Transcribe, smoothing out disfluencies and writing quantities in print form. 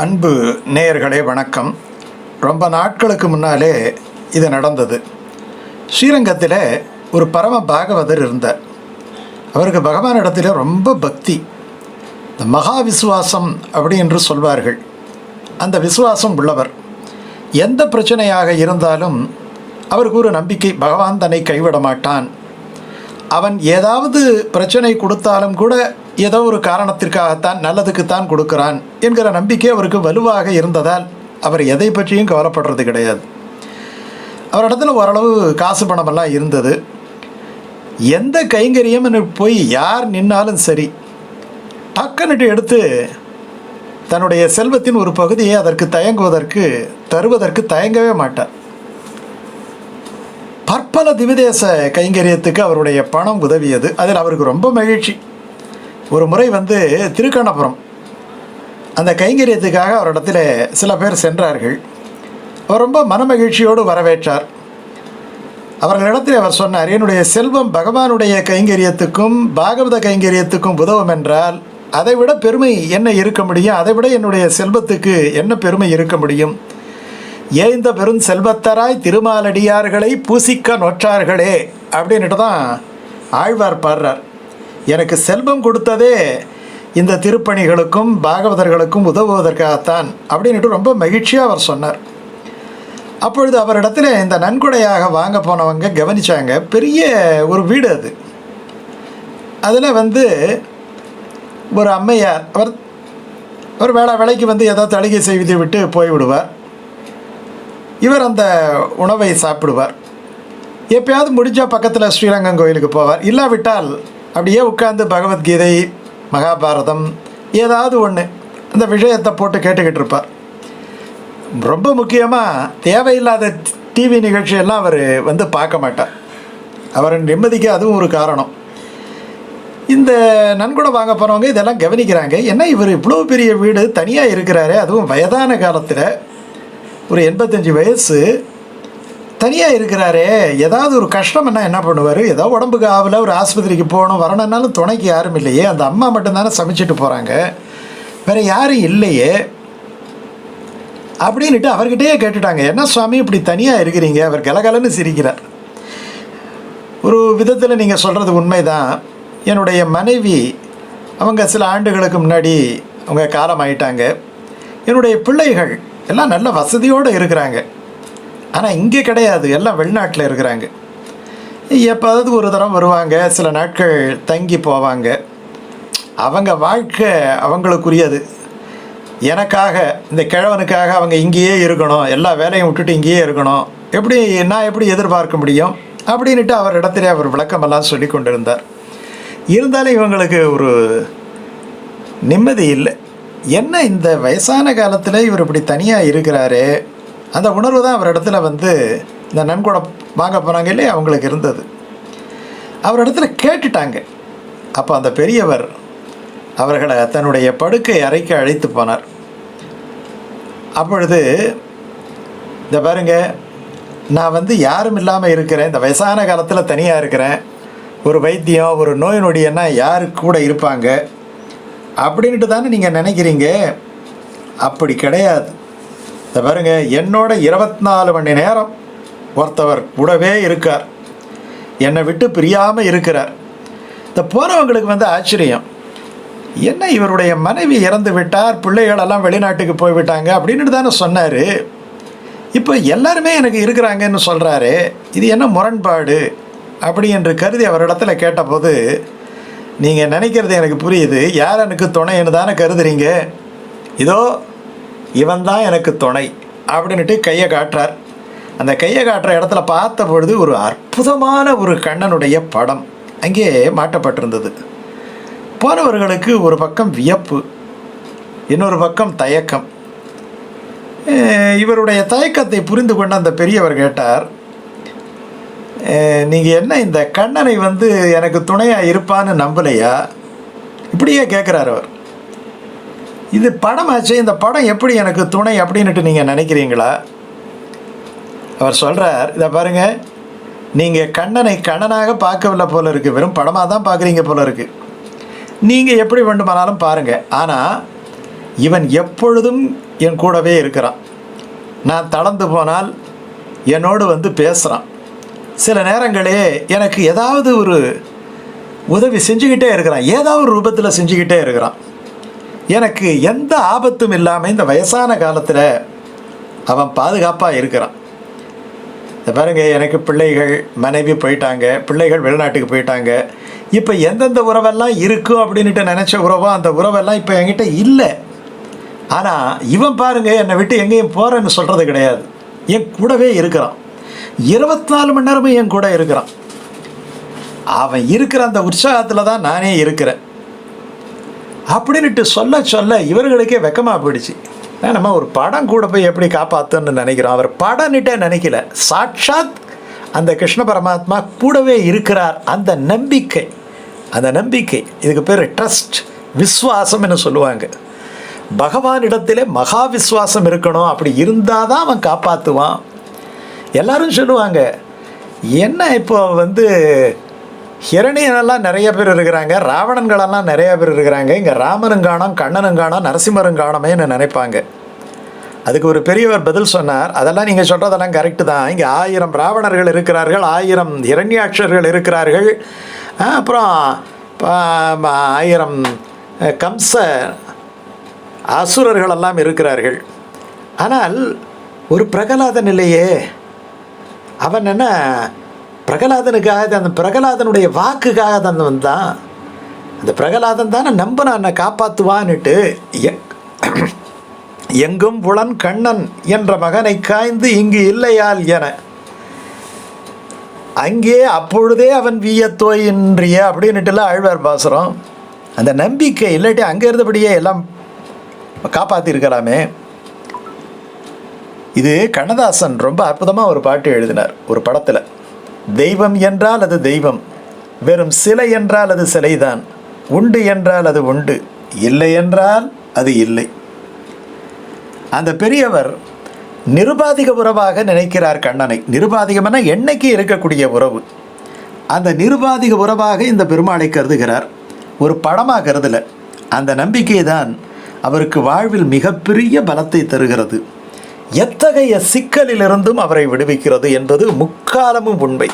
அன்பு நேயர்களே வணக்கம். ரொம்ப நாட்களுக்கு முன்னாலே இது நடந்தது. ஸ்ரீரங்கத்தில் ஒரு பரம பாகவதர் இருந்தார். அவருக்கு பகவானிடத்தில் ரொம்ப பக்தி. இந்த மகா விசுவாசம் அப்படி என்று சொல்வார்கள். அந்த விசுவாசம் உள்ளவர். எந்த பிரச்சனையாக இருந்தாலும் அவருக்கு ஒரு நம்பிக்கை, பகவான் தன்னை கைவிட மாட்டான். அவன் ஏதாவது பிரச்சனை கொடுத்தாலும் கூட ஏதோ ஒரு காரணத்திற்காகத்தான், நல்லதுக்குத்தான் கொடுக்குறான் என்கிற நம்பிக்கை அவருக்கு வலுவாக இருந்ததால் அவர் எதை பற்றியும் கவலைப்படுறது கிடையாது. அவரிடத்துல ஓரளவு காசு பணமெல்லாம் இருந்தது. எந்த கைங்கரியம் போய் யார் நின்னாலும் சரி, டக்குன்னுட்டு எடுத்து தன்னுடைய செல்வத்தின் ஒரு பகுதியை அதற்கு தருவதற்கு தயங்கவே மாட்டார். பற்பல திவிதேச கைங்கரியத்துக்கு அவருடைய பணம் உதவியது. அதில் அவருக்கு ரொம்ப மகிழ்ச்சி. ஒரு முறை திருக்கண்ணபுரம் அந்த கைங்கரியத்துக்காக அவரிடத்தில் சில பேர் சென்றார்கள். அவர் ரொம்ப மனமகிழ்ச்சியோடு வரவேற்றார். அவர்களிடத்தில் அவர் சொன்னார், என்னுடைய செல்வம் பகவானுடைய கைங்கரியத்துக்கும் பாகவத கைங்கரியத்துக்கும் உதவும் என்றால் அதைவிட பெருமை என்ன இருக்க முடியும்? அதைவிட என்னுடைய செல்வத்துக்கு என்ன பெருமை இருக்க முடியும்? ஏந்த பெரும் செல்வத்தராய் திருமாலடியார்களை பூசிக்க நோற்றார்களே அப்படின்ட்டு தான் ஆழ்வார் பாடுறார். எனக்கு செல்வம் கொடுத்ததே இந்த திருப்பணிகளுக்கும் பாகவதர்களுக்கும் உதவுவதற்காகத்தான் அப்படின்ட்டு ரொம்ப மகிழ்ச்சியாக அவர் சொன்னார். அப்பொழுது அவரிடத்துல இந்த நன்கொடையாக வாங்க போனவங்க கவனித்தாங்க. பெரிய ஒரு வீடு அது. அதில் ஒரு அம்மையார், அவர் வேலைக்கு ஏதோ தளிகை செய்து விட்டு போய்விடுவார். இவர் அந்த உணவை சாப்பிடுவார். எப்பயாவது முடிஞ்சால் பக்கத்தில் ஸ்ரீரங்கம் கோயிலுக்கு போவார். இல்லாவிட்டால் அப்படியே உட்கார்ந்து பகவத்கீதை, மகாபாரதம் ஏதாவது ஒன்று அந்த விஷயத்தை போட்டு கேட்டுக்கிட்டு இருப்பார். ரொம்ப முக்கியமாக தேவையில்லாத டிவி நிகழ்ச்சியெல்லாம் அவர் பார்க்க மாட்டார். அவர் நிம்மதிக்கு அதுவும் ஒரு காரணம். இந்த நன்கொடை வாங்க போகிறவங்க இதெல்லாம் கவனிக்கிறாங்க. என்ன இவர் இவ்வளோ பெரிய வீடு தனியாக இருக்கிறாரு, அதுவும் வயதான காலத்தில், ஒரு 85 வயசு தனியாக இருக்கிறாரே, ஏதாவது ஒரு கஷ்டம்னா என்ன பண்ணுவார்? ஏதோ உடம்புக்கு ஆகலை, ஒரு ஆஸ்பத்திரிக்கு போகணும் வரணுன்னாலும் துணைக்கு யாரும் இல்லையே. அந்த அம்மா மட்டும்தானே சமைச்சிட்டு போகிறாங்க, வேறு யாரும் இல்லையே அப்படின்ட்டு அவர்கிட்டயே கேட்டுட்டாங்க. என்ன சுவாமி இப்படி தனியாக இருக்கிறீங்க? அவர் கலகலன்னு சிரிக்கிறார். ஒரு விதத்தில் நீங்கள் சொல்கிறது உண்மைதான். என்னுடைய மனைவி அவங்க சில ஆண்டுகளுக்கு முன்னாடி அவங்க காலமாயிட்டாங்க. என்னுடைய பிள்ளைகள் எல்லாம் நல்ல வசதியோடு இருக்கிறாங்க. ஆனால் இங்கே கிடையாது, எல்லாம் வெளிநாட்டில் இருக்கிறாங்க. எப்போதாவது ஒரு தரம் வருவாங்க, சில நாட்கள் தங்கி போவாங்க. அவங்க வாழ்க்கை அவங்களுக்குரியது. எனக்காக, இந்த கிழவனுக்காக அவங்க இங்கேயே இருக்கணும், எல்லா வேலையும் விட்டுட்டு இங்கேயே இருக்கணும், நான் எப்படி எதிர்பார்க்க முடியும் அப்படின்ட்டு அவர் இடத்துல அவர் விளக்கமெல்லாம் சொல்லி கொண்டிருந்தார். இருந்தாலும் இவங்களுக்கு ஒரு நிம்மதி இல்லை. என்ன இந்த வயசான காலத்தில் இவர் இப்படி தனியாக இருக்கிறாரு, அந்த உணர்வு தான் அவரிடத்துல இந்த நன்கொடை வாங்க போனாங்க இல்லையே அவங்களுக்கு இருந்தது. அவரிடத்துல கேட்டுட்டாங்க. அப்போ அந்த பெரியவர் அவர்களை தன்னுடைய படுக்கை அறைக்கு அழைத்து போனார். அப்பொழுது, இந்த பாருங்க, நான் யாரும் இல்லாமல் இருக்கிறேன், இந்த வயசான காலத்தில் தனியாக இருக்கிறேன், ஒரு வைத்தியம் ஒரு நோய் நொடியன்னா யாரு கூட இருப்பாங்க அப்படின்ட்டு தானே நீங்கள் நினைக்கிறீங்க. அப்படி கிடையாது. இந்த பாருங்க, என்னோட 24 மணி நேரம் ஒருத்தவர் கூடவே இருக்கார், என்னை விட்டு பிரியாமல் இருக்கிறார். இந்த போனவங்களுக்கு ஆச்சரியம், என்ன இவருடைய மனைவி இறந்து விட்டார், பிள்ளைகளெல்லாம் வெளிநாட்டுக்கு போய்விட்டாங்க அப்படின்ட்டு தானே சொன்னார். இப்போ எல்லாருமே எனக்கு இருக்கிறாங்கன்னு சொல்கிறாரு, இது என்ன முரண்பாடு அப்படி என்று கருதி அவரிடத்துல கேட்டபோது, நீங்கள் நினைக்கிறது எனக்கு புரியுது, யார் எனக்கு துணைன்னு தானே கருதுறீங்க, இதோ இவன் தான் எனக்கு துணை அப்படின்ட்டு கையை காட்டுறார். அந்த கையை காட்டுற இடத்துல பார்த்த பொழுது ஒரு அற்புதமான ஒரு கண்ணனுடைய படம் அங்கே மாட்டப்பட்டிருந்தது. போனவர்களுக்கு ஒரு பக்கம் வியப்பு, இன்னொரு பக்கம் தயக்கம். இவருடைய தயக்கத்தை புரிந்து கொண்ட அந்த பெரியவர் கேட்டார், நீங்கள் என்ன இந்த கண்ணனை எனக்கு துணையாக இருப்பான்னு நம்பலையா? இப்படியே கேட்குறார் அவர். இது படமாச்சு, இந்த படம் எப்படி எனக்கு துணை அப்படின்ட்டு நீங்கள் நினைக்கிறீங்களா? அவர் சொல்கிறார், இதை பாருங்கள், நீங்கள் கண்ணனை கண்ணனாக பார்க்கவில்லை போல இருக்குது, வெறும் படமாக தான் பார்க்குறீங்க போல இருக்குது. நீங்கள் எப்படி வேண்டுமானாலும் பாருங்கள், ஆனால் இவன் எப்பொழுதும் என் கூடவே இருக்கிறான். நான் தளர்ந்து போனால் என்னோடு வந்து பேசுகிறான். சில நேரங்களே எனக்கு ஏதாவது ஒரு உதவி செஞ்சுக்கிட்டே இருக்கிறான், ஏதாவது ஒரு ரூபத்தில் செஞ்சுக்கிட்டே இருக்கிறான். எனக்கு எந்த ஆபத்தும் இல்லாமல் இந்த வயசான காலத்தில் அவன் பாதுகாப்பாக இருக்கிறான். இதை பாருங்கள், எனக்கு பிள்ளைகள், மனைவி போயிட்டாங்க, பிள்ளைகள் வெளிநாட்டுக்கு போயிட்டாங்க. இப்போ எந்தெந்த உறவெல்லாம் இருக்கும் அப்படின்ட்டு நினச்ச உறவோ அந்த உறவெல்லாம் இப்போ என்கிட்ட இல்லை. ஆனால் இவன் பாருங்கள், என்னை விட்டு எங்கேயும் போகிறேன்னு சொல்கிறது கிடையாது. என் கூடவே இருக்கிறான், 24 மணி நேரமும் என் கூட இருக்கிறான். அவன் இருக்கிற அந்த உற்சாகத்தில் தான் நானே இருக்கிறேன் அப்படின்ட்டு சொல்ல சொல்ல இவர்களுக்கே வெக்கமாக போயிடுச்சு. நம்ம ஒரு படம் கூட போய் எப்படி காப்பாற்றுன்னு நினைக்கிறோம். அவர் படம்னுட்டே நினைக்கல, சாட்சாத் அந்த கிருஷ்ண பரமாத்மா கூடவே இருக்கிறார். அந்த நம்பிக்கை, இதுக்கு பேர் ட்ரஸ்ட், விஸ்வாசம்னு சொல்லுவாங்க. பகவானிடத்திலே மகா விஸ்வாசம் இருக்கணும். அப்படி இருந்தால் தான் அவன் காப்பாற்றுவான். எல்லாரும் சொல்லுவாங்க, என்ன இப்போ வந்து ஹிரணியனெல்லாம் நிறைய பேர் இருக்கிறாங்க, ராவணன்களெல்லாம் நிறைய பேர் இருக்கிறாங்க, இங்கே ராமனும் காணோம், கண்ணனும் காணோம், நரசிம்மரும் காணோமேன்னு நினைப்பாங்க. அதுக்கு ஒரு பெரியவர் பதில் சொன்னார், அதெல்லாம் நீங்கள் சொல்கிறதெல்லாம் கரெக்டு தான். இங்கே 1000 ராவணர்கள் இருக்கிறார்கள், 1000 ஹிரண்யாட்சர்கள் இருக்கிறார்கள், அப்புறம் 1000 கம்ச அசுரர்களெல்லாம் இருக்கிறார்கள். ஆனால் ஒரு பிரகலாதன் இல்லையே. அவன் என்ன பிரகலாதனுக்காக, அந்த பிரகலாதனுடைய வாக்குக்காக தான் வந்தான். அந்த பிரகலாதன் தானே நம்பினான் என்னை காப்பாற்றுவான்னுட்டு. எங்கும் புலன் கண்ணன் என்ற மகனை காய்ந்து இங்கு இல்லையால் என அங்கே அப்பொழுதே அவன் வியத்தோயின்றிய அப்படின்னுட்டுலாம் ஆழ்வார் பாசுரம். அந்த நம்பிக்கை இல்லாட்டி அங்கே இருந்தபடியே எல்லாம் காப்பாற்றிருக்கலாமே. இது கண்ணதாசன் ரொம்ப அற்புதமாக ஒரு பாட்டு எழுதினார் ஒரு படத்தில். தெய்வம் என்றால் அது தெய்வம், வெறும் சிலை என்றால் அது சிலைதான், உண்டு என்றால் அது உண்டு, இல்லை என்றால் அது இல்லை. அந்த பெரியவர் நிருபாதிக உறவாக நினைக்கிறார் கண்ணனை. நிருபாதிகம்னா என்னைக்கு இருக்கக்கூடிய உறவு. அந்த நிருபாதிக உறவாக இந்த பெருமாளை கருதுகிறார், ஒரு படமாக கருதலை. அந்த நம்பிக்கை தான் அவருக்கு வாழ்வில் மிகப்பெரிய பலத்தை தருகிறது, எத்தகைய சிக்கலிலிருந்தும் அவரை விடுவிக்கிறது என்பது முக்காலமும் உண்மை.